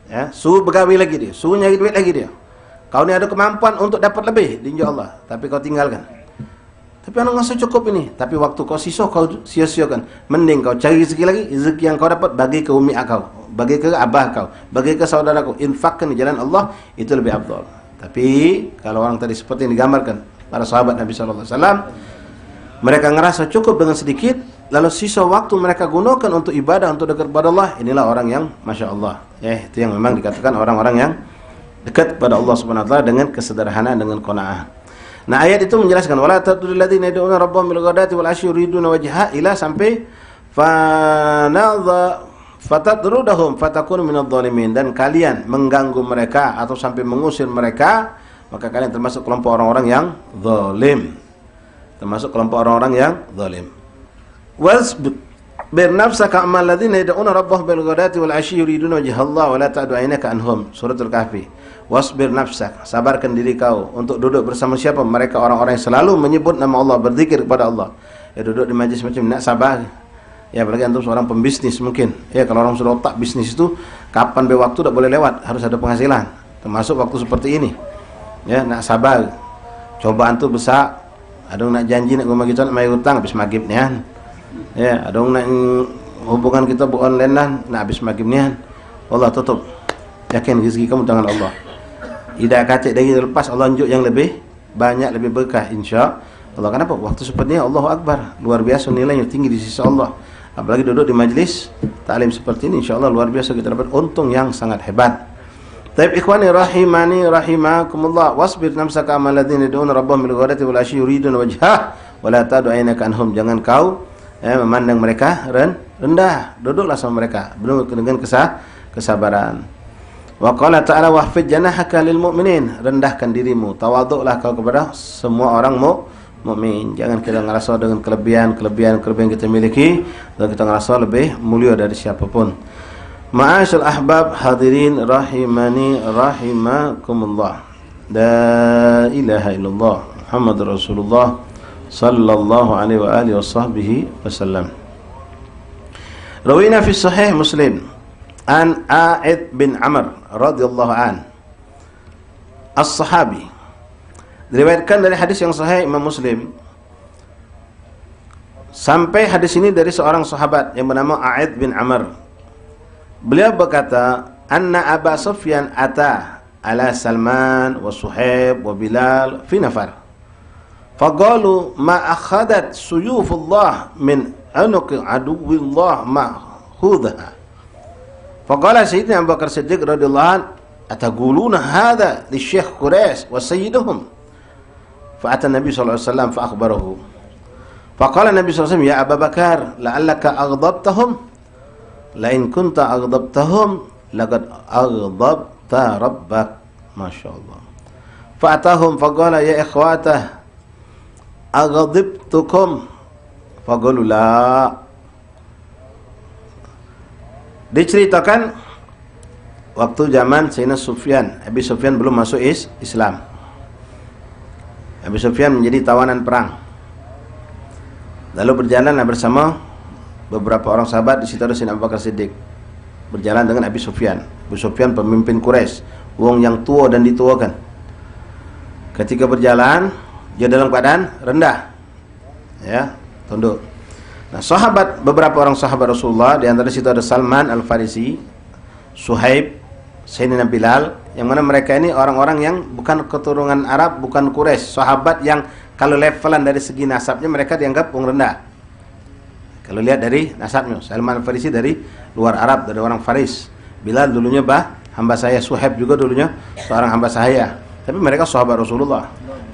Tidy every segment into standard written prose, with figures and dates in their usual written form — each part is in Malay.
Ya, suruh bergawi lagi dia, suruh nyari duit lagi dia. Kau ni ada kemampuan untuk dapat lebih di Allah, tapi kau tinggalkan. Tapi anak rasa cukup ini, tapi waktu kau sisa kau sia-siakan. Mending kau cari rezeki lagi, rezeki yang kau dapat bagi ke umi kau, bagi ke abah kau, bagi ke saudara kau, infakkan di jalan Allah, itu lebih afdal. Tapi kalau orang tadi seperti yang digambarkan para sahabat Nabi sallallahu alaihi wasallam, mereka ngerasa cukup dengan sedikit, lalu sisa waktu mereka gunakan untuk ibadah, untuk dekat kepada Allah. Inilah orang yang Masya Allah. Itu yang memang dikatakan orang-orang yang dekat kepada Allah Subhanahu Wa Taala dengan kesederhanaan, dengan qanaah. Nah, ayat itu menjelaskan wala tatrudul ladzina yad'una rabbahum bil ghadati wal 'ashyi yuriduna wajha ila sampai fatadrudahum fatakunu minadh dhalimin, dan kalian mengganggu mereka atau sampai mengusir mereka, maka kalian termasuk kelompok orang-orang yang zalim. Termasuk kelompok orang-orang yang zalim. Wasbir nafsaka amal ladzina yad'una rabbahum bil ghadati wal 'ashyi yuriduna wajha Allah wa la ta'du 'ainaka anhum. Suratul Kahfi. Wasbir nafsak, sabarkan diri kau untuk duduk bersama siapa? Mereka orang-orang yang selalu menyebut nama Allah, berzikir kepada Allah. Ya, duduk di majlis macam nak sabar. Ya, apalagi antum seorang pembisnis mungkin. Ya, kalau orang sudah otak bisnis itu kapan be waktu tak boleh lewat, harus ada penghasilan. Termasuk waktu seperti ini. Ya, nak sabar. Cobaan tu besar. Ada orang nak janji nak rumah kita nak bayar hutang habis maghrib nian. Ya, ada orang nak hubungan kita bu online nak habis maghrib nian. Allah tutup. Yakin rezeki kamu tangan Allah. Tidak kacik dari lepas Allah unjuk yang lebih banyak, lebih berkah insya Allah. Kenapa? Waktu seperti ini Allahu Akbar, luar biasa nilainya, tinggi di sisi Allah. Apalagi duduk di majlis ta'lim seperti ini, insya Allah luar biasa kita dapat untung yang sangat hebat. Taib ikhwani rahimani rahimakumullah, wasbir nafsaka amal ladzina yad'una rabbahum bil ghadati wal 'ashyi yuriduna wajhah wa la ta'du 'ainaka anhum. Jangan kau memandang mereka rendah, duduklah sama mereka dengan kesabaran. Wa qala ta'ala wahfid janahaka lil mu'minin, rendahkan dirimu, tawaduklah kau kepada semua orang mukmin. Jangan kita ngerasa dengan kelebihan kita miliki dan kita ngerasa lebih mulia dari siapapun. Ma'asyal ahbab hadirin rahimani rahimakumullah. La ilaha illallah Muhammadur Rasulullah sallallahu alaihi wa alihi washabbihi wasallam. Rawina fi sahih Muslim an A'id bin Amr radhiyallahu an as-sahabi, diriwayatkan dari hadis yang sahih Imam Muslim sampai hadis ini dari seorang sahabat yang bernama A'id bin Amr. Beliau berkata, anna Aba Sufyan ata ala Salman wa Suhaib wa Bilal fi nafar faqalu ma akhadat suyufullah min anuqi aduwillah ma'khudha. Faqala Sayyidina Abu Bakar Siddiq radhiyallahu anhu, ataquluna hadha li Syekh Quraisy wa sayyiduhum? Fa'ata Nabi sallallahu alaihi wasallam fa akhbarahu. Faqala Nabi sallallahu alaihi wasallam, ya Abu Bakar, la'allaka aghdabtahum? La in kunta aghdabtahum laqad aghdabta rabbak. Masyaallah. Fa'atahum faqala ya ikhwatah aghdabtukum? Faqalu la. Diceritakan waktu zaman Sayyidina Sufyan, Abi Sufyan belum masuk Islam. Abi Sufyan menjadi tawanan perang. Lalu berjalanlah bersama beberapa orang sahabat, di situ ada Sayyidina Abu Bakar Siddiq. Berjalan dengan Abi Sufyan. Abu Sufyan pemimpin Quraisy, wong yang tua dan dituakan. Ketika berjalan, dia dalam keadaan rendah. Ya, tunduk. Nah, beberapa orang sahabat Rasulullah, di antara situ ada Salman Al-Farisi, Suhaib, Sayyidina Bilal, yang mana mereka ini orang-orang yang bukan keturunan Arab, bukan Quraisy, sahabat yang kalau levelan dari segi nasabnya mereka dianggap orang rendah. Kalau lihat dari nasabnya, Salman Al-Farisi dari luar Arab, dari orang Faris. Bilal dulunya hamba saya, Suhaib juga dulunya seorang hamba saya. Tapi mereka sahabat Rasulullah.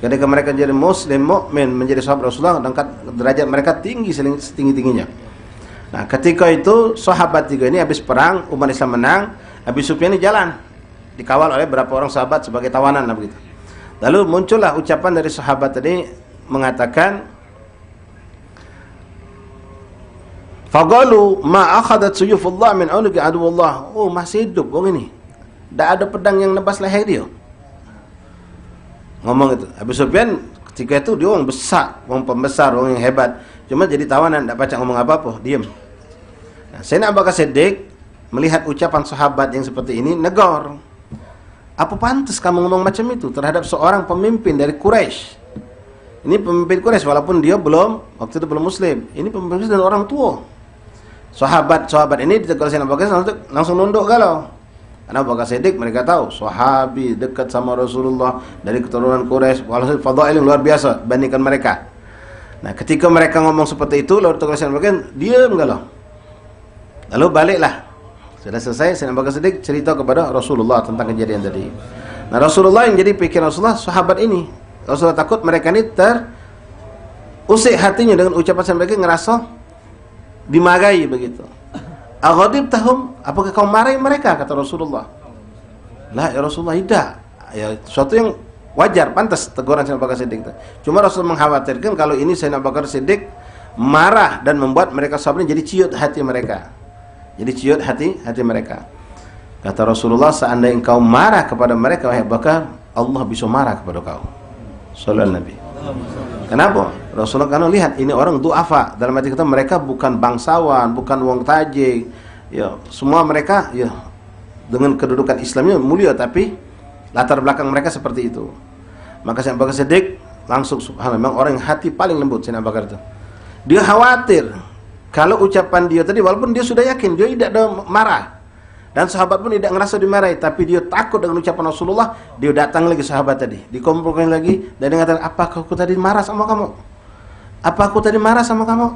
Ketika mereka jadi muslim, mukmin, menjadi sahabat Rasulullah, derajat mereka tinggi, setinggi-tingginya. Nah, ketika itu sahabat tiga ini habis perang, umat Islam menang, Abi Sufyan ini jalan, dikawal oleh beberapa orang sahabat sebagai tawanan lah begitu. Lalu muncullah ucapan dari sahabat tadi mengatakan, faqalu ma akhadat suyufullah min unuqi aduwullah. Oh, masih hidup wong ini. Tak ada pedang yang nebas leher dia. Ngomong itu. Abu Sufyan ketika itu dia orang besar, orang pembesar, orang yang hebat. Cuma jadi tawanan, tak baca ngomong apa-apa, diam. Nah, Sayyidina Abu Bakar Siddiq melihat ucapan sahabat yang seperti ini, negor. Apa pantas kamu ngomong macam itu terhadap seorang pemimpin dari Quraisy? Ini pemimpin Quraisy walaupun dia waktu itu belum muslim. Ini pemimpin dan orang tua. Sahabat ini ditegur Sayyidina Abu Bakar langsung nunduk galau. Karena Abu Bakar Siddiq mereka tahu sahabi dekat sama Rasulullah dari keturunan Quraisy, walaupun fadail yang luar biasa bandingkan mereka. Nah, ketika mereka ngomong seperti itu, lalu ditegur Sayyidina Abu Bakar, diam galau. Lalu baliklah. Sudah selesai, Sayyidina Abu Bakar Siddiq cerita kepada Rasulullah tentang kejadian tadi. Nah, Rasulullah yang jadi pikiran Rasulullah sahabat ini. Rasulullah takut mereka ini terusik hatinya dengan ucapan mereka, ngerasa dimarahi begitu. Aghadibtahum, apakah kau marahi mereka? Kata Rasulullah. Lah ya Rasulullah, tidak. Ya sesuatu yang wajar, pantas teguran Sayyidina Abu Bakar Siddiq. Cuma Rasul mengkhawatirkan kalau ini Sayyidina Abu Bakar Siddiq marah dan membuat mereka sahabat jadi ciut hati mereka. Jadi ciut hati mereka. Kata Rasulullah, seandainya engkau marah kepada mereka wahai Abu Bakar, Allah bisa marah kepada kau. Sallallahu Nabi. Kenapa? Rasulullah karena lihat ini orang du'afa, dalam arti kata mereka bukan bangsawan, bukan wong tajik. Ya, semua mereka ya dengan kedudukan Islamnya mulia, tapi latar belakang mereka seperti itu. Maka Sayyidina Abu Bakar Siddiq langsung subhanallah, memang orang yang hati paling lembut Sayyidina Abu Bakar itu. Dia khawatir kalau ucapan dia tadi, walaupun dia sudah yakin dia tidak ada marah dan sahabat pun tidak ngerasa dimarahi, tapi dia takut dengan ucapan Rasulullah. Dia datang lagi sahabat tadi, dikumpulkan lagi dan dia mengatakan, apakah aku tadi marah sama kamu? Apa aku tadi marah sama kamu?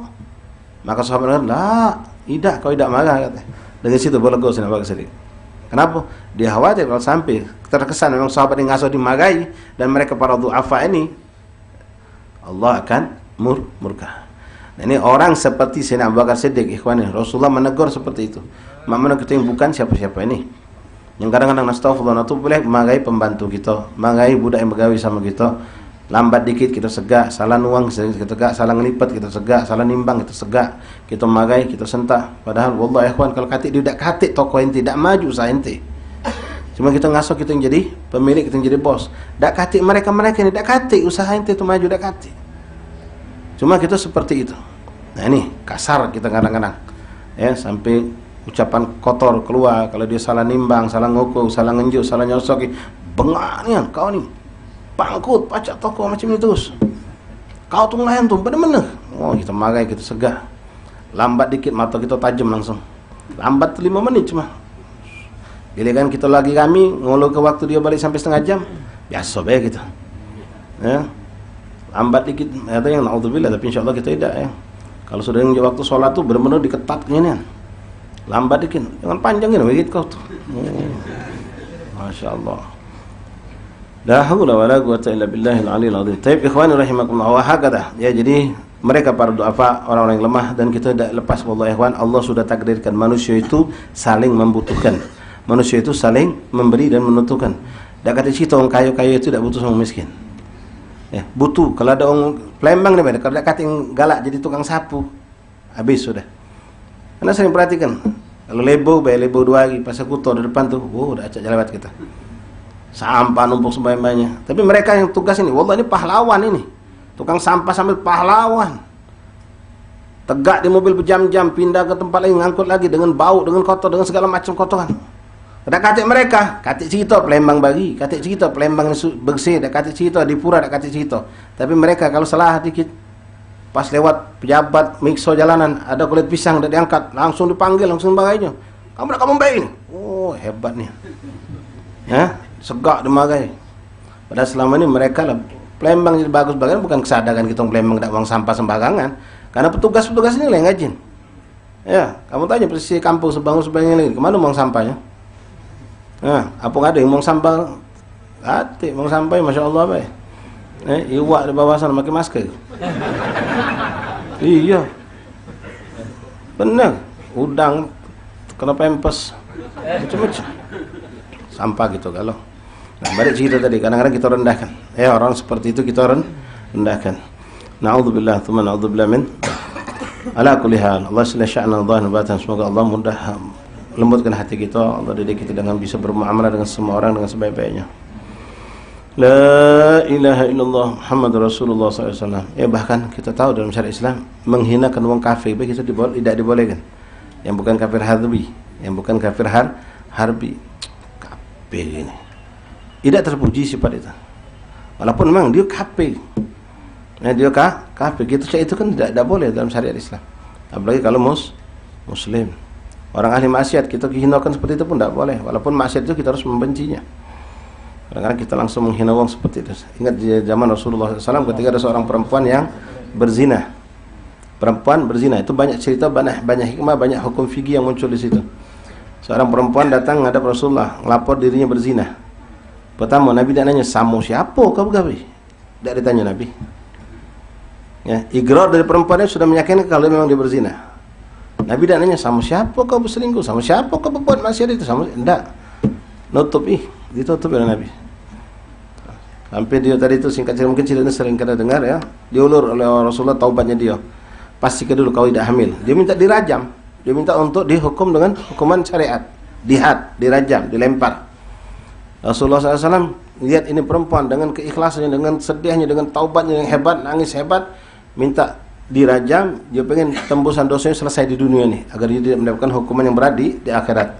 Maka sahabat mengatakan, lah, tidak, kau tidak marah. Kata. Dengan situ berlegoh Sayyidina Abu Bakar Siddiq. Kenapa? Dia khawatir kalau sampai terkesan memang sahabat yang ngasih dimarahi dan mereka para du'afa ini, Allah akan murka. Nah, ini orang seperti Sayyidina Abu Bakar Siddiq, ikhwani, Rasulullah menegur seperti itu. Mana kita yang bukan siapa-siapa ini, yang kadang-kadang nastaghfirullah itu boleh marahi pembantu kita, marahi budak yang begawi sama kita, lambat dikit kita segak, salah nuang kita segak, salah ngelipat kita segak, salah nimbang kita segak, kita marahi, kita sentak. Padahal wallah ikhwan, kalau katik dia tidak katik toko ente, tidak maju usaha ente. Cuma kita ngasuh kita yang jadi pemilik, kita yang jadi bos. Tak katik mereka ini, tak katik usaha ente itu maju, tak katik. Cuma kita seperti itu. Nah ini kasar kita kadang-kadang, ya sampai ucapan kotor keluar. Kalau dia salah nimbang, salah ngukur, salah ngenjuk, salah nyosoki, bengaknya kau ni pangkut pacak toko macam itu terus. Kau tuh ngelayan tuh bener-bener. Oh kita marah, kita segah. Lambat dikit mata kita tajam langsung. Lambat 5 menit cuma. Giliran kita lagi kami ngulur ke waktu dia balik sampai setengah jam. Biasa bae kita. Ya. Lambat dikit ada yang naudzubillah, tapi insyaallah kita tidak ya. Kalau sudah yang waktu sholat tuh benar-benar diketatnya nih. Lambat dikit, jangan panjangin begitu kau tuh. Masya Allah. La haula wala quwwata illa billahil aliyil azim. Taib ikhwani rahimakumullah wa hakada. Ya jadi mereka para du'afa, orang-orang yang lemah, dan kita tidak lepas wallahi ikhwan, Allah sudah takdirkan manusia itu saling membutuhkan. Manusia itu saling memberi dan menentukan. Tak kata cerita orang kaya-kaya itu tidak butuh sama miskin. Ya, butuh. Kalau ada orang Palembang ni, kalau tak kata yang galak jadi tukang sapu, habis sudah. Karena sering perhatikan, kalau lebo 2 hari, pasal kuto di depan tu, dah acak jalawat kita. Sampah numpuk sebanyak-banyaknya. Tapi mereka yang tugas ini, wallah ini pahlawan ini. Tukang sampah sambil pahlawan. Tegak di mobil berjam-jam, pindah ke tempat lain, ngangkut lagi dengan bau, dengan kotor, dengan segala macam kotoran. Dah katik mereka, katik cerita Palembang bagi, katik cerita Palembang bersih, dah katik cerita di Pura, dah katik cerita. Tapi mereka kalau salah dikit, pas lewat pejabat mikso jalanan, ada kulit pisang dah diangkat, langsung dipanggil, langsung bagainya. Kamu baik ni. Oh hebat ni. Ya, segak dimarahi. Padahal selama ini mereka lah Palembang jadi bagus bagian bukan kesadaran kita Palembang tak buang sampah sembarangan, karena petugas-petugas ini lah yang ngajin. Ya, kamu tanya persisi kampung sebangun lagi, kemana buang sampahnya? Nah, apa ada yang buang sampah? Hati buang sampah, masya Allah baik. Iwak di bawah sana pakai masker. Iya, benar. Udang kena pempes, macam-macam. Sampah gitu kalau. Nah, balik cerita tadi, kadang-kadang kita rendahkan. Orang seperti itu kita rendahkan. Na'udzubillah, tsumma na'udzubillah min. Ala kulli hal, Allah subhanahu wa ta'ala batan, semoga Allah mudah lembutkan hati kita, Allah didik kita dengan bisa bermuamalah dengan semua orang dengan sebaik-baiknya. La ilaha illallah Muhammadur Rasulullah SAW. Bahkan kita tahu dalam syariat Islam menghinakan wong kafir kita tidak dibolehkan. Yang bukan kafir hadbi, yang bukan kafir harbi. Kafir ini. Tidak terpuji sifat itu. Walaupun memang dia kafir. Dia kafir. Gitu itu kan tidak boleh dalam syariat Islam. Apalagi kalau muslim. Orang ahli maksiat kita hinakan seperti itu pun tidak boleh. Walaupun maksiat itu kita harus membencinya. Kadang-kadang kita langsung menghina orang seperti itu. Ingat di zaman Rasulullah SAW ketika ada seorang perempuan yang berzina. Perempuan berzina itu banyak cerita, banyak hikmah, banyak hukum fikih yang muncul di situ. Seorang perempuan datang menghadap Rasulullah, melapor dirinya berzina. Pertama Nabi tidak nanya, "Samu siapa kau gawe?" Tidak ditanya Nabi. Ya, igrar dari perempuannya sudah meyakinkan kalau memang dia berzina. Nabi tidak nanya, "Sama siapa kau berselingkuh? Sama siapa kau berbuat maksiat itu?" Tidak. Nutup ditutup oleh Nabi. Sampai dia tadi itu singkat cerita, mungkin ceritanya sering kita dengar ya. Diulur oleh Rasulullah taubatnya dia. Pastikan dulu kau tidak hamil. Dia minta dirajam. Dia minta untuk dihukum dengan hukuman syariat. Dihad, dirajam, dilempar. Rasulullah SAW lihat ini perempuan dengan keikhlasannya, dengan sedihnya, dengan taubatnya yang hebat, nangis hebat, minta dirajam. Dia pengen tembusan dosanya selesai di dunia ini, agar dia tidak mendapatkan hukuman yang berat di akhirat.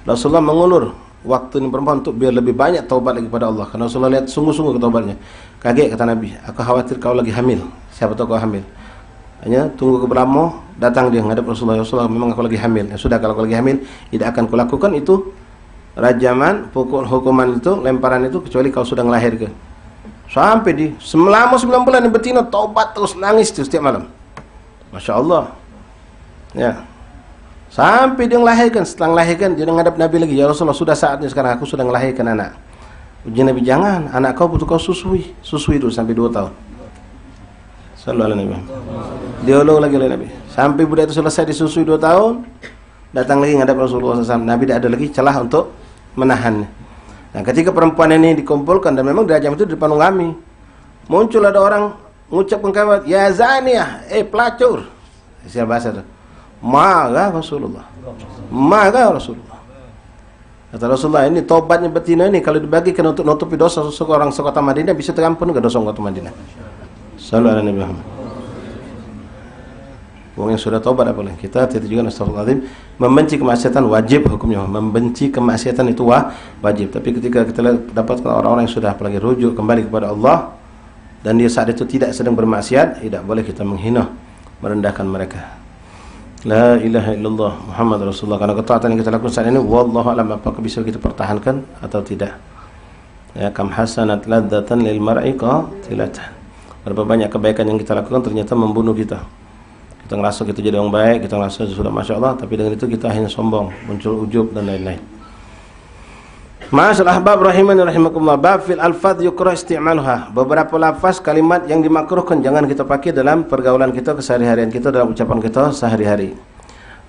Rasulullah mengulur waktu ini perempuan untuk biar lebih banyak taubat lagi pada Allah. Karena Rasulullah lihat sungguh-sungguh ketaubatnya. Kaget kata Nabi, "Aku khawatir kau lagi hamil." Siapa tahu kau hamil. Hanya tunggu ke belakang, datang dia menghadap Rasulullah. Rasulullah, memang aku lagi hamil. Ya sudah, kalau aku lagi hamil, tidak akan kulakukan itu rajaman, pukul, hukuman itu, lemparan itu, kecuali kau sudah melahirkan. Sampai selama 9 bulan ini betina taubat terus, nangis terus setiap malam. Masya Allah. Ya. Sampai dia melahirkan. Setelah melahirkan, dia menghadap Nabi lagi. "Ya Rasulullah, sudah saatnya sekarang aku sudah melahirkan anak." Ujian Nabi, "Jangan, anak kau butuh kau susui. Susui dulu sampai 2 tahun. Sallallahu alaihi wasallam. Diolong lagi oleh Nabi. Sampai budak itu selesai disusui 2 tahun, datang lagi menghadap Rasulullah SAW. Nabi tidak ada lagi celah untuk menahannya. Nah, ketika perempuan ini dikumpulkan dan memang dirajam itu di depan kami, muncul ada orang mengucapkan kalimat, "Ya zaniyah, pelacur." Siapa bahasa itu? Marah Rasulullah. Marah Rasulullah. Kata Rasulullah, ini tobatnya betina ini kalau dibagikan untuk nutupi dosa seorang sekota Madinah bisa terampun ke dosa kota Madinah. Sallallahu alaihi wasallam. Wong yang sudah tobat apa boleh? Kita tidak juga astagfirullahaladzim. Membenci kemaksiatan wajib hukumnya. Membenci kemaksiatan itu wajib. Tapi ketika kita dapatkan orang-orang yang sudah apalagi rujuk kembali kepada Allah dan dia saat itu tidak sedang bermaksiat, tidak boleh kita menghina, merendahkan mereka. La ilaha illallah Muhammad Rasulullah. Karena ketaatan yang kita lakukan saat ini, wallahu a'lam, apakah bisa kita pertahankan atau tidak. Ya, kam hasanat ladzatan lil mar'i qatilatan. Berapa banyak kebaikan yang kita lakukan ternyata membunuh kita. Kita ngerasa kita jadi orang baik, kita ngerasa sudah Masya Allah, tapi dengan itu kita hanya sombong, muncul ujub dan lain-lain. Ma'asyal ahbab rahimani rahimakumullah. Bab fil alfaz yukrah isti'maluha. Beberapa lafaz kalimat yang dimakruhkan jangan kita pakai dalam pergaulan kita, kesehari-harian kita, dalam ucapan kita sehari-hari.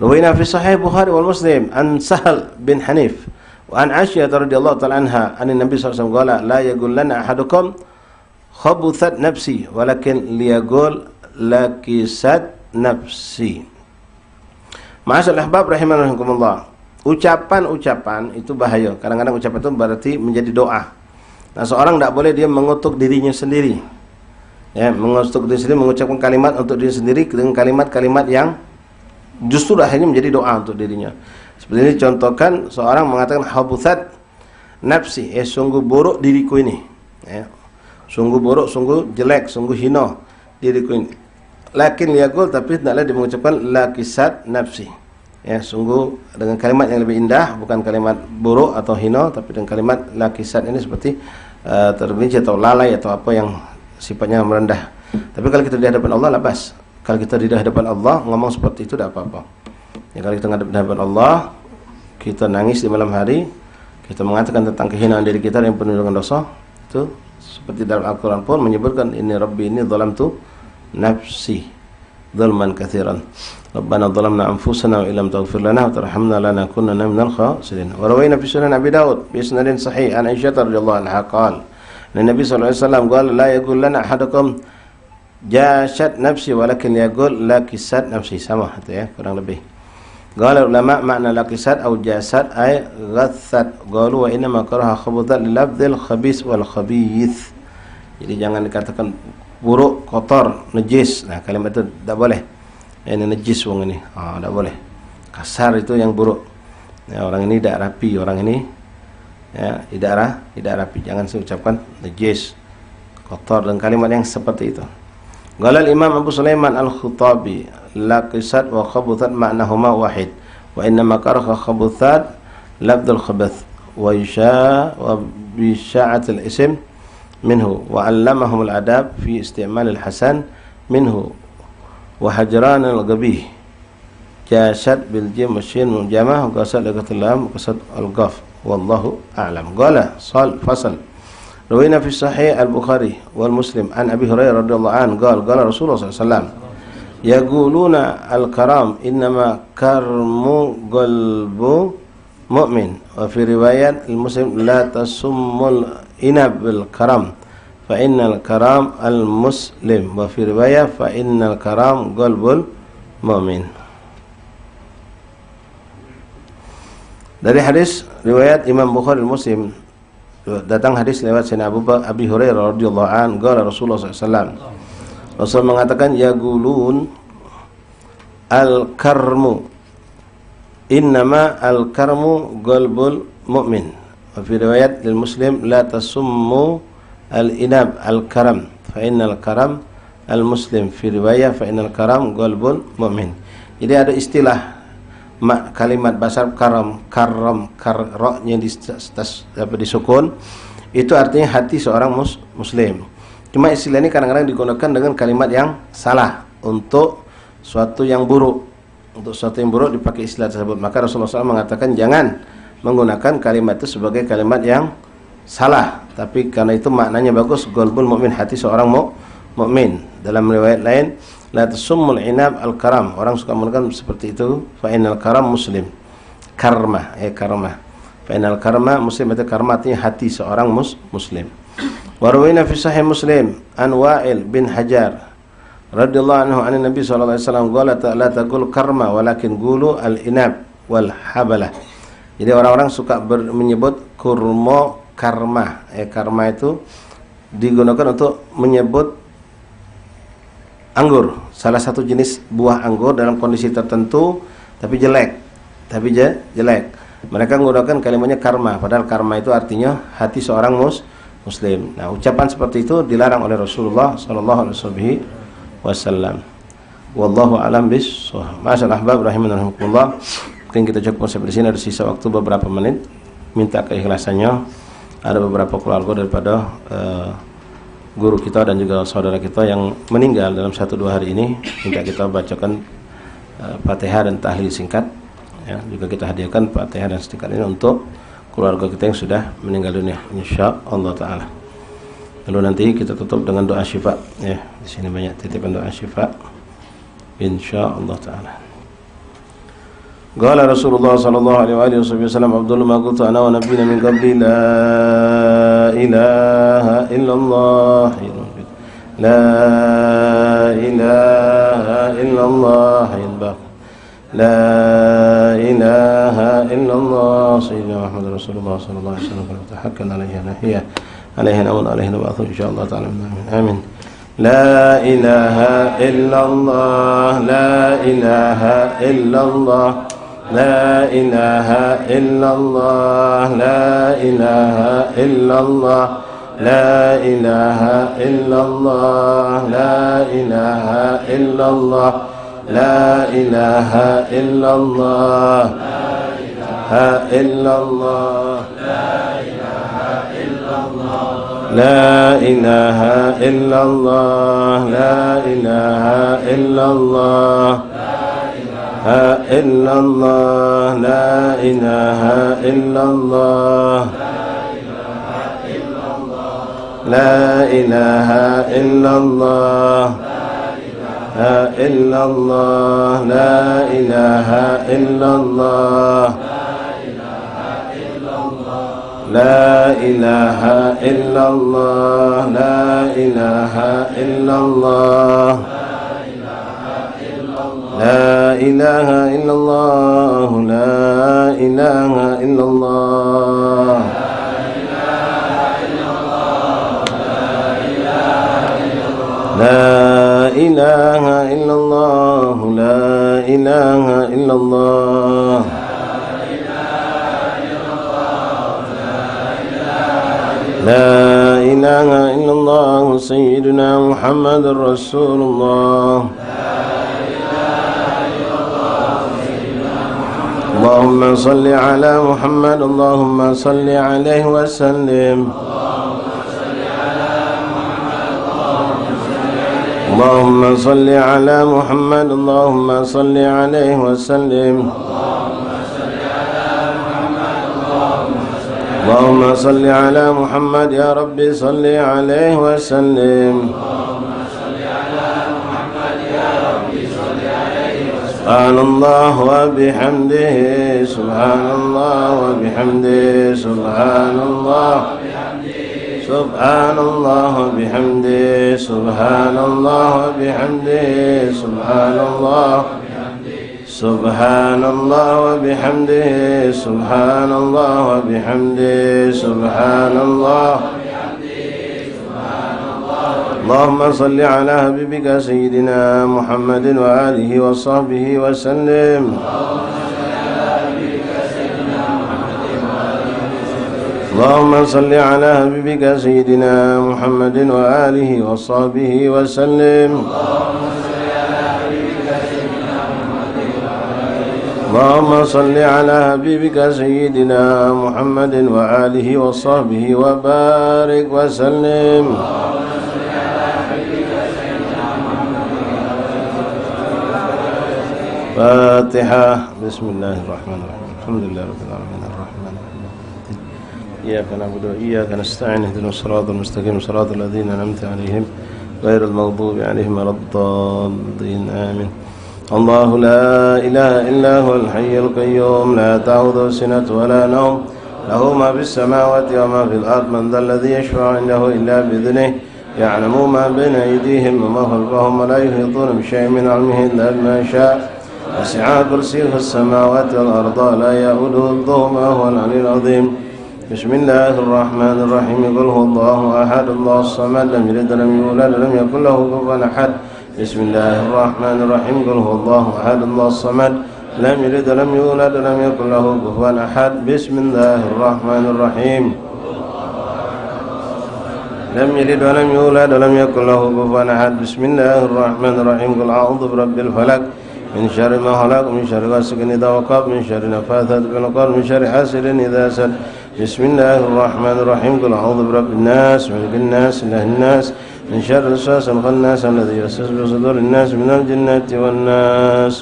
Ruwina fi sahih Bukhari wal Muslim an Sahal bin Hanif wa an Aisyah radhiyallahu ta'ala anha an Nabi sallallahu alaihi wasallam qala la yagullanna ahadukum khabuthat nafsi walakin liyagul lakisat nafsi. Ma'asyal ahbab rahimakumullah. Ucapan-ucapan itu bahaya. Kadang-kadang ucapan itu berarti menjadi doa. Nah, seorang tidak boleh dia mengutuk dirinya sendiri. Ya, mengutuk diri sendiri, mengucapkan kalimat untuk diri sendiri dengan kalimat-kalimat yang justru akhirnya menjadi doa untuk dirinya. Seperti ini contohkan seorang mengatakan habuthat nafsi, sungguh buruk diriku ini. Ya. Sungguh buruk, sungguh jelek, sungguh hina diriku ini. Lakin liyaqul, tapi tidaklah dia mengucapkan lakisat nafsi. Ya, sungguh dengan kalimat yang lebih indah, bukan kalimat buruk atau hina, tapi dengan kalimat lakisat ini seperti terbenci atau lalai atau apa yang sifatnya merendah. Tapi kalau kita di hadapan Allah labas. Kalau kita di hadapan Allah ngomong seperti itu tidak apa-apa. Ya, kalau kita di hadapan Allah, kita nangis di malam hari, kita mengatakan tentang kehinaan diri kita yang penuh dengan dosa, itu seperti dalam Al-Quran pun menyebutkan ini Rabbi ini zalamtu nafsi dzulman katsiran. Rabbana zalamna anfusana wa illam taghfir lana wa tarhamna lanakunanna minal khasirin. Wa rawayna fi sunan Abi Daud bi isnadin sahih an Aisyah radhiyallahu anha qala Nabi sallallahu alaihi wasallam qala la yaqul lana ahadukum jasad nafsi walakin yaqul lakisat nafsi. Sama itu ya, kurang lebih. Qala ulama makna lakisat atau jasad ay ghassat. Qalu wa inna ma karaha khabuthat li lafdzil khabis wal khabith. Jadi jangan dikatakan buruk, kotor, najis. Nah, kalimat itu tidak boleh. Ini najis wong ini. Tidak boleh. Kasar itu yang buruk. Ya, orang ini tidak rapi, orang ini ya tidak rapi. Jangan diucapkan najis, kotor, dan kalimat yang seperti itu. Qala al-Imam Abu Sulaiman Al-Khattabi, laqisat wa khabuthat ma'nahuma wahid, wa inna makaraha khabuthat labdul khabath wa yusha wa bisha'at al-ism minhu wa 'allamahum al-adab fi isti'mal al-hasan minhu wa hajran al-ghabih. Jasad bil jim masyin mujamah qasad laqatillam qasad al-ghaf wallahu a'lam. Qala fasal Rawina fi sahih al-Bukhari wal Muslim an Abi Hurairah radhiyallahu anhu qala Rasulullah sallallahu alaihi wasallam yaquluna al-karam innama karmu qalbu mu'min, wa fi riwayat al-Muslim la tasummul inab bil karam fa innal karam al-muslim, wa fi riwayat fa innal karam qalbul mu'min. Dari hadis riwayat Imam Bukhari Muslim datang hadis lewat Sayyidina Abi Hurairah radhiyallahu anhu qala Rasulullah SAW. Rasul mengatakan yaqulun al-karmu innama al-karmu qalbul mu'min, wa fi riwayat lil Muslim la tasummu al-inab al-karam fa innal karam al-muslim, fi riwayat fa innal karam qalbul mu'min. Jadi ada istilah kalimat bahasa karam ro-nya disukun, itu artinya hati seorang muslim. Cuma istilah ini kadang-kadang digunakan dengan kalimat yang salah untuk suatu yang buruk. Untuk suatu yang buruk dipakai istilah tersebut. Maka Rasulullah SAW mengatakan jangan menggunakan kalimat itu sebagai kalimat yang salah, tapi karena itu maknanya bagus, qalbul mu'min, hati seorang mukmin. Dalam riwayat lain la tasummul inab al-karam, orang suka menggunakan seperti itu, fa innal karam muslim, karma fa innal karma muslim, itu karma artinya hati seorang muslim. Wa rawina fi sahih Muslim an Wa'il bin Hajar radhiyallahu anhu an Nabi sallallahu alaihi wasallam qala la taqul karma walakin qulu al-inab wal habalah. Jadi orang-orang suka menyebut kurma karma. Karma itu digunakan untuk menyebut anggur, salah satu jenis buah anggur dalam kondisi tertentu tapi jelek. Mereka menggunakan kalimatnya karma, padahal karma itu artinya hati seorang muslim. Nah, ucapan seperti itu dilarang oleh Rasulullah sallallahu alaihi wasallam. Wallahu a'lam bis-shawab. Masyaallah ahbab rahimanallah. Mungkin kita cukup sampai di sini, ada sisa waktu beberapa menit. Minta keikhlasannya. Ada beberapa keluarga daripada guru kita dan juga saudara kita yang meninggal dalam 1-2 hari ini, minta kita bacakan Fatihah dan tahlil singkat ya. Juga kita hadiahkan Fatihah dan singkat ini untuk keluarga kita yang sudah meninggal dunia, insyaallah taala. Lalu nanti kita tutup dengan doa syifa ya. Di sini banyak titipan doa syifa insyaallah taala. Qala Rasulullah sallallahu alaihi wasallam afdalu ma qultu ana wa nabiyuna min qabli la ilaha illallah la ilaha illallah la ilaha illallah sayyidina Muhammad Rasulullah sallallahu alaihi wasallam tahakkan alaihi nahiyah alaihi namun alaihi nab'athu insyaallah ta'ala amin. La ilaha illallah la ilaha illallah la ilaha illallah la ilaha illallah la ilaha illallah la ilaha illallah la ilaha illallah la ilaha illallah la ilaha illallah la ilaha illallah illallah la ilaha illallah la ilaha illallah la illallah la ilaha illallah la ilaha illallah la ilaha illallah la ilaha illallah la ilaha illallah la ilaha illallah la ilaha illallah سيدنا محمد رسول الله. اللهم صل على محمد اللهم صل عليه وسلم. اللهم صل على محمد اللهم صل عليه وسلم. اللهم صل على محمد يا ربي صل عليه وسلم. سبحان الله وبحمده سبحان الله وبحمده سبحان الله سبحان الله وبحمده سبحان الله وبحمده سبحان الله سبحان الله وبحمده سبحان الله وبحمده سبحان الله. اللهم صل على حبيبك سيدنا محمد وآله وصحبه وسلم. اللهم صل على حبيبك سيدنا محمد وآله وصحبه وسلم. اللهم صل على حبيبك سيدنا محمد وآله وصحبه وبارك وسلم. فاتحة. بسم الله الرحمن الرحيم الحمد لله رب العالمين الرحمن الرحيم إياك نعبد وإياك نستعين اهدنا الصراط المستقيم صراط الذين أنعمت عليهم غير المغضوب عليهم ولا الضالين آمين. الله لا إله إلا هو الحي القيوم لا تأخذه سنة ولا نوم له ما في السماوات وما في الأرض من ذا الذي يشفع عنده إلا بإذنه يعلم ما بين أيديهم وما خلفهم ولا يحيطون بشيء من علمه إلا بما شاء وسع كرسيه السماوات والأرض لا يؤوده حفظهما وهو العلي العظيم. بسم الله الرحمن الرحيم قل هو الله أحد الله الصمد لم يلد ولم يولد ولم يكن له كفوا أحد. بسم الله الرحمن الرحيم قل هو الله أحد الله الصمد لم يلد ولم يولد ولم يكن له كفوا أحد. بسم الله الرحمن الرحيم لم يلد ولم يولد ولم يكن له كفوا أحد. بسم الله الرحمن الرحيم قل أعوذ برب الفلق من شر ما خلق من شر غاسق إذا وقب من شر نفاثات في العقد من شر حاسد إذا حسد. بسم الله الرحمن الرحيم قل أعوذ برب الناس ملك الناس إله الناس من شر الوسواس الخناس الذي يوسوس في صدور الناس من الجنة والناس.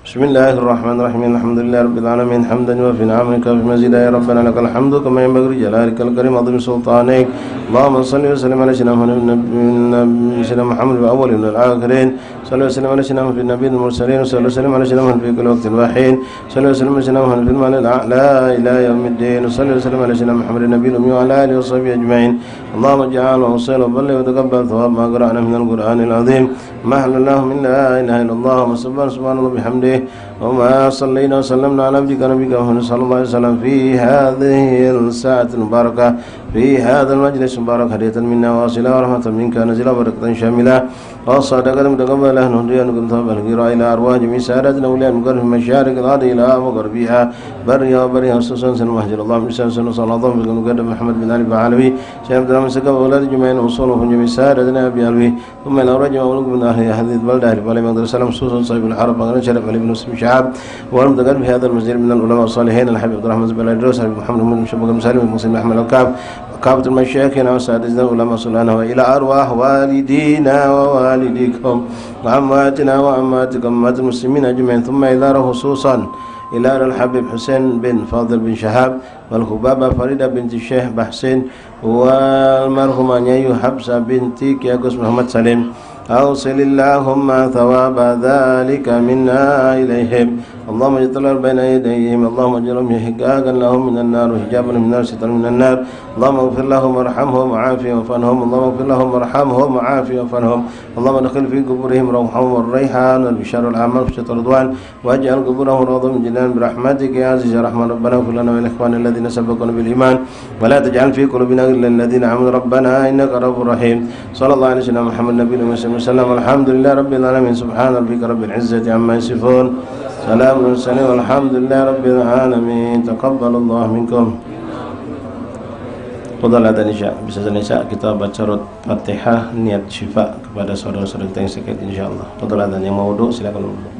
بسم الله الرحمن الرحيم الحمد لله رب العالمين حمدا وفي نعمك وفي مزيدا يا ربنا لك الحمد كما ينبغي لجلالك الكريم عظيم سلطانك. اللهم صل وسلم على سيدنا محمد الأول من الآخرين. صل وسلم على سيدنا محمد في النبي المرسلين وصل وسلم على سيدنا محمد في كل وقت الواحين. صل وسلم على سيدنا محمد في المعنى الأعلى إلى يوم الدين. وصل وسلم على سيدنا محمد النبي الأمي وعلى آله وصحبه أجمعين. اللهم اجعل وصل وبلغ وتقبل ثواب ما قرأنا من القرآن العظيم. ما أحل الله من لا إله إلا الله سبحان الله بحمده وما صلينا وسلمنا على عبدك نبيك محمد صلى الله عليه وسلم في هذه الساعة المباركة في هذا المجلس المبارك هدية منا واصلة ورحمة منك نزل بركة شاملة وصدقة متقبلة نهدي أنكم ثواب الغير إلى أرواح جميع سادتنا أولياء المقرب من مشارق الأرض إلى مغربها برها وبرها خصوصا سن المهجر اللهم صل وسلم على المقدم محمد بن علي بعلوي شيخ عبد الرحمن سكب أولاد جميعين وصولهم جميع سادتنا أبي علوي ثم إلى رجل مولوك من أهل هذه البلدة أهل بالي مقدر السلام خصوصا صاحب الحرب مقدر شرف علي بن مسلم شعب والمتقدم في هذا المسجد من العلماء الصالحين الحبيب عبد الرحمن زبير الدروس حبيب محمد بن شبك المسالم المسلم أحمد الكعب كافة المشايخنا وسادتنا والعلماء صلحنا وإلى أرواح والدينا ووالديكم وأمواتنا وأمواتكم أموات المسلمين أجمعين ثم إلى خصوصا إلى الحبيب حسين بن فاضل بن شهاب والخبابة فريدة بنت الشيخ بحسين والمرحومة نيو حبسة بنت كياكوس محمد سليم أوصل اللهم ثواب ذلك منا إليهم. اللهم اجعل بين يديهم اللهم اجعلهم حجاجا لهم من النار وحجابا من النار سترا من النار. اللهم اغفر لهم وارحمهم وعافهم وعافهم. اللهم اغفر لهم وارحمهم وعافهم وعافهم. اللهم ادخل في قبورهم روحهم والريحان والبشار والعمل وشتى الرضوان واجعل قبورهم روضا من جنان برحمتك يا عزيز يا رحمن. ربنا اغفر لنا ولإخواننا الذين سبقونا بالإيمان ولا تجعل في قلوبنا غلا للذين آمنوا ربنا إنك رؤوف رحيم. صلى الله عليه وسلم محمد النبي وسلم. الحمد لله رب العالمين سبحان ربك رب العزة عما يصفون سلام المرسلين والحمد لله رب العالمين. تقبل الله منكم. Fadal dan insya bisa insya kita baca rot Fatihah niat syifa kepada saudara-saudara kita yang sakit insyaallah. Fadal dan yang mau wudu silakan wudu.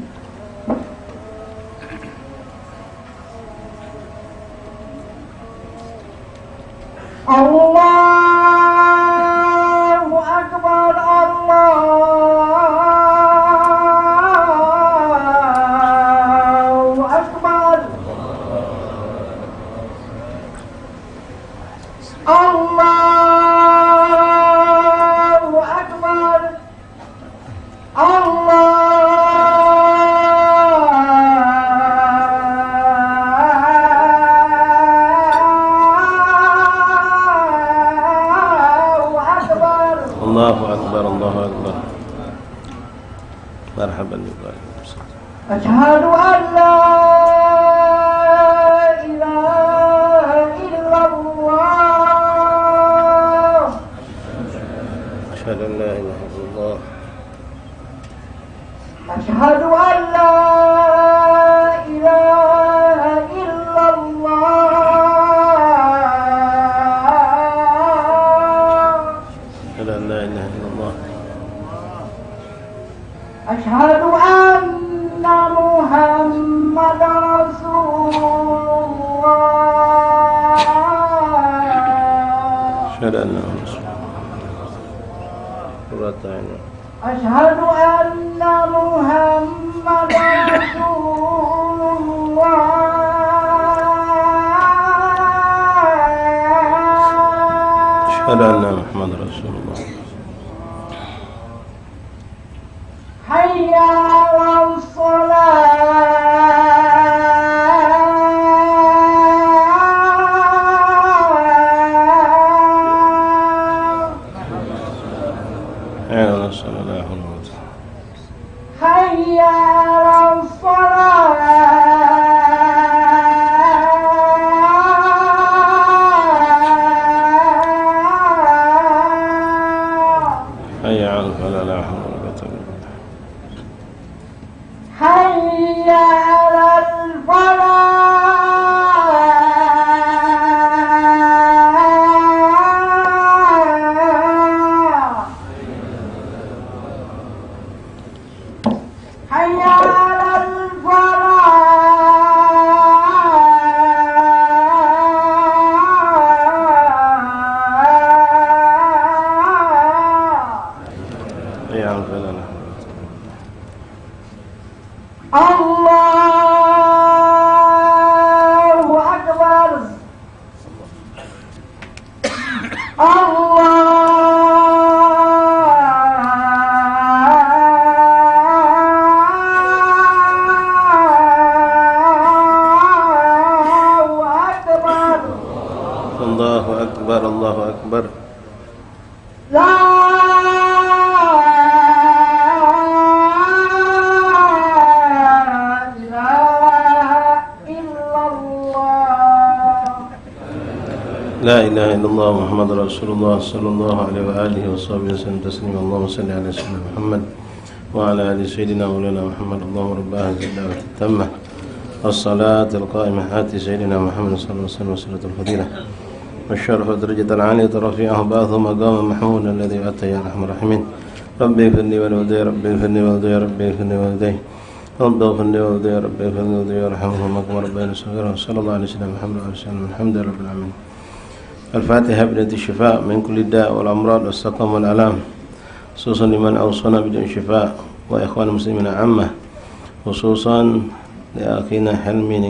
Allahu Akbar, Allahu Akbar, Allahu Akbar, Allahu Akbar, Allahu Akbar. Marhaban bikum. Asyhadu an la ilaha illallah. Asyhadu an la ilaha illallah. Asyhadu an la ilaha illallah. Asyhadu an la ilaha illallah. Asyhadu anna Muhammadar Rasulullah. Asyhadu anna Rasulullah. Asyhadu anna Muhammadar Rasulullah. Asyhadu anna Muhammadar Rasulullah. Hayya 'alas shalah. Ya sallallahu alaihi wasallam. Hayya 'alas shalah. Hayya 'alal falah, la hawla wa la quwwata illa billah. Hayya 'alal falah. Hayya 'alal falah. Hayya 'alal falah, la hawla wa la quwwata illa billah. Allahu Akbar. Allahu Akbar. Allahu Akbar, Allahu Akbar. La ilaha illallah. La ilaha illallah Muhammad Rasulullah sallallahu alaihi wa alihi wa sahbihi wasallam taslima. Allahumma salli ala sayyidina Muhammad wa ala ali sayyidina maulana Muhammad. Allahumma rabb hadhihi ad-da'wati at-tammah was-salati al-qa'imah ati sayyidina Muhammad sallallahu alaihi wa sallam salatul fadilah والشرف درجة العالية رفيعه بعضه مقام محمود الذي أتى يا أرحم الراحمين. ربي اغفرني ولوالدي، ربي اغفرني ولوالدي، ربي اغفرني ولوالدي، ربي اغفرني ولوالدي، ربي اغفرني ولوالدي وارحمهما كما ربياني صغيرا. صلى الله عليه وسلم محمد وعلى آله وسلم. الحمد لله رب العالمين. الفاتحة بنية الشفاء من كل داء والأمراض والسقم والآلام، خصوصا لمن أوصانا بدون شفاء وإخوان المسلمين عامة، خصوصا لأخينا حلمي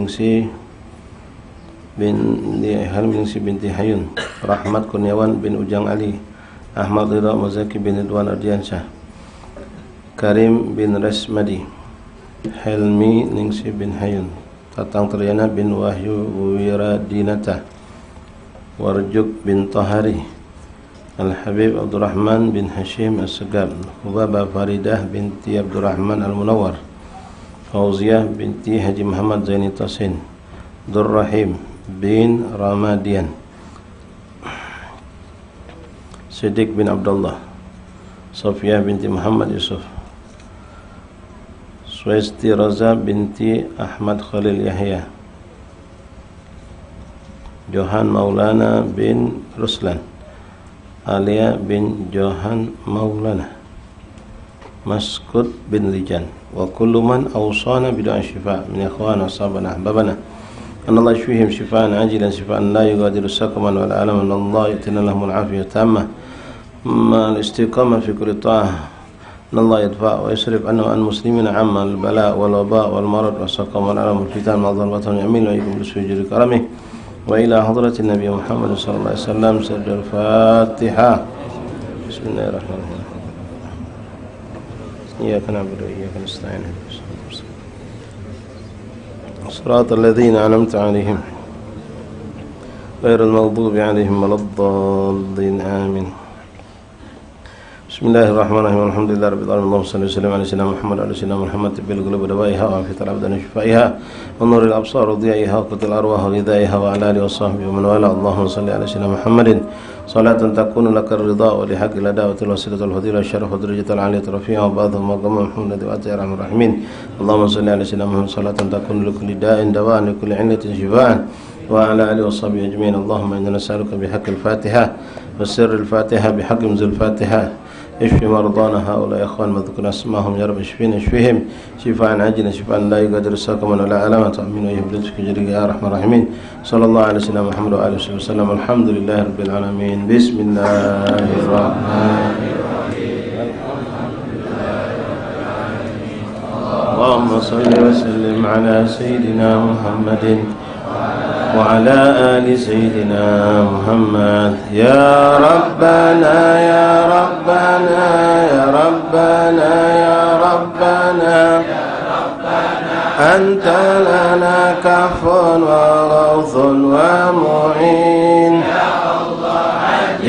نingsi binti Hayun, Rahmat Kurniawan bin Ujang Ali, Ahmad Ridha Mazaki bin Ridwan Ardiansyah, Karim bin Resmadi, Helmi Ningsi bin Hayun, Tatang Triana bin Wahyu Wiradinata, Warjuk bin Tahari, Al-Habib Abdurrahman bin Hashim As-Segab, Hubaba Faridah binti Abdurrahman Al-Munawar, Fauziyah binti Haji Muhammad Zaini Tasin, Durrahim bin Ramadian, Siddiq bin Abdullah, Sofia binti Muhammad Yusuf, Swesti Raza binti Ahmad Khalil Yahya, Johan Maulana bin Ruslan, Alia bin Johan Maulana, Maskut bin Lijan, wa kullu man awsana bidu'a syifa min ikhwana ashabana ahbabana an Allah yashfihim shifaan ajilan shifaan la yugadiru saqaman wal alaman Allah yu'tina lahum al-afiyah tammah ma al-istiqamah fi kulli ta'ah an Allah yadfa' wa yasrif anhu an muslimina amma al-bala' wal waba' wal marad wa saqam wal alam wal fitan ma dhalbatan yamin wa yakum bisujudi karamih wa ila hadratin nabiy Muhammad sallallahu alaihi wasallam sirrul Fatihah. Bismillahirrahmanirrahim. إياك نعبد وإياك نستعين صراط الذين أنعمت عليهم غير المغضوب عليهم ولا الضالين آمين. بسم الله الرحمن الرحيم الحمد لله رب العالمين اللهم صل وسلم على سيدنا محمد وعلى سيدنا محمد طب القلوب ودوائها وعافية الأبدان وشفائها ونور الأبصار وضيائها وقوت الأرواح وغذائها وعلى آله وصحبه ومن والاه. اللهم صل على سيدنا محمد صلاة تكون لك الرضا ولحق الأداء والوسيلة والفضيلة والشرف والدرجة العالية الرفيعة وبعضهم مقام محمد وأتى يا أرحم الراحمين. اللهم صل على سيدنا محمد صلاة تكون لكل داء دواء لكل علة شفاء وعلى آله وصحبه أجمعين. اللهم إنا نسألك بحق الفاتحة وسر الفاتحة بحق مزل الفاتحة اشف مرضانا هؤلاء اخوان مذكور اسمائهم يا رب اشفهم شفاء عاجلا شفاء لا يغادر سقما ولا علامة امين ويهبلتك جريك يا ارحم الراحمين. صلى الله على سيدنا محمد وعلى اله وسلم. الحمد لله رب العالمين. بسم الله الرحمن الرحيم. اللهم صل وسلم على سيدنا محمد وعلى آل سيدنا محمد. يا ربنا يا ربنا يا ربنا يا ربنا أنت لنا كف وغوث ومعين.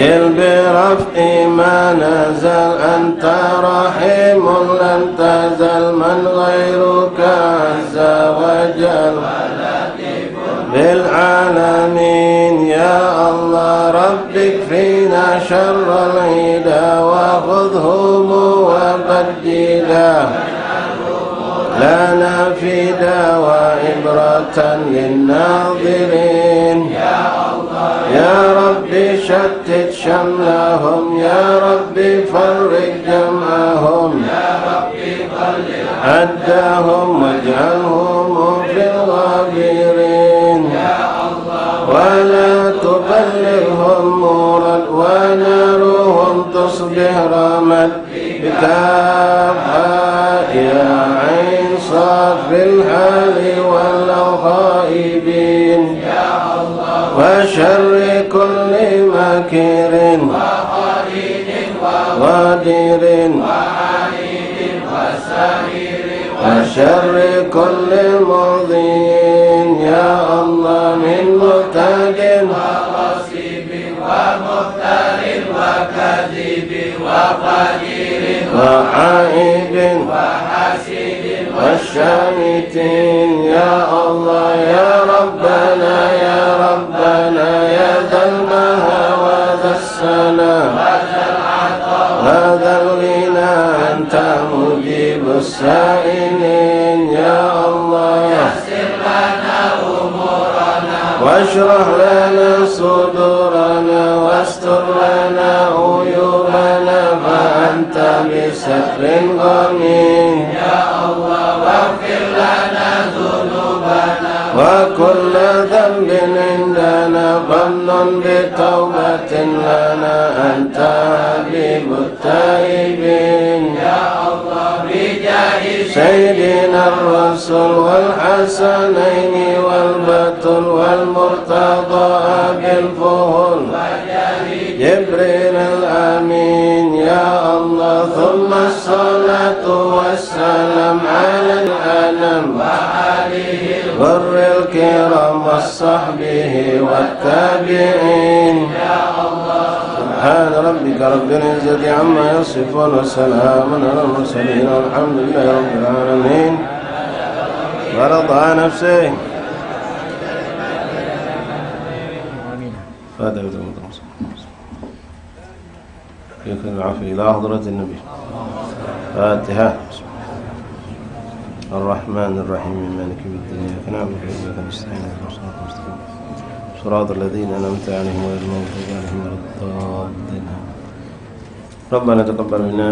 عجل برفع ما نزل أنت رحيم لن تزل من غيرك عز وجل بالعالمين. يا الله رب اكفينا شر العدا وخذهم وبدلا لنا فدا وعبرة للناظرين. يا رب شتت شملهم يا رب فرق جمعهم عدهم واجعلهم في الغابرين. ولا تبلغهم مرد ونارهم تصبح رمد بكافها يا عين صاف الحال والخائبين. وشر كل مكر وغادر وشر كل مضين. يا الله من مبتد وغصب ومختار وكذب وقدير وعائب وحاسد والشامتين. يا الله يا ربنا يا ربنا يا ذا المها وذا السلام وذا الغنى أنت مجيب السائلين. يا الله يسر لنا أمورنا واشرح لنا صدورنا واستر لنا عيوبنا فأنت بستر غني. يا الله واغفر لنا ذنوبنا وكل ذنب عندنا ظن بتوبة لنا أنت حبيب التائبين. يا الله بجاه سيدنا الرسول والحسنين والبتول والمرتضى بالفضل جبريل الأمين. يا الله ثم الصلاة والسلام على الأنام وعليه الغر الكرام وصحبه والتابعين. يا الله سبحان ربك رب العزة عما يصفون وسلام على المرسلين والحمد لله رب العالمين. ورضى نفسه فاتحة يكن العافية إلى حضرة النبي. فاتحة. الرحمن الرحيم مالك يوم الدين إياك نعبد وإياك نستعين اهدنا الصراط المستقيم صراط الذين أنعمت عليهم غير المغضوب عليهم ولا الضالين. ربنا تقبل منا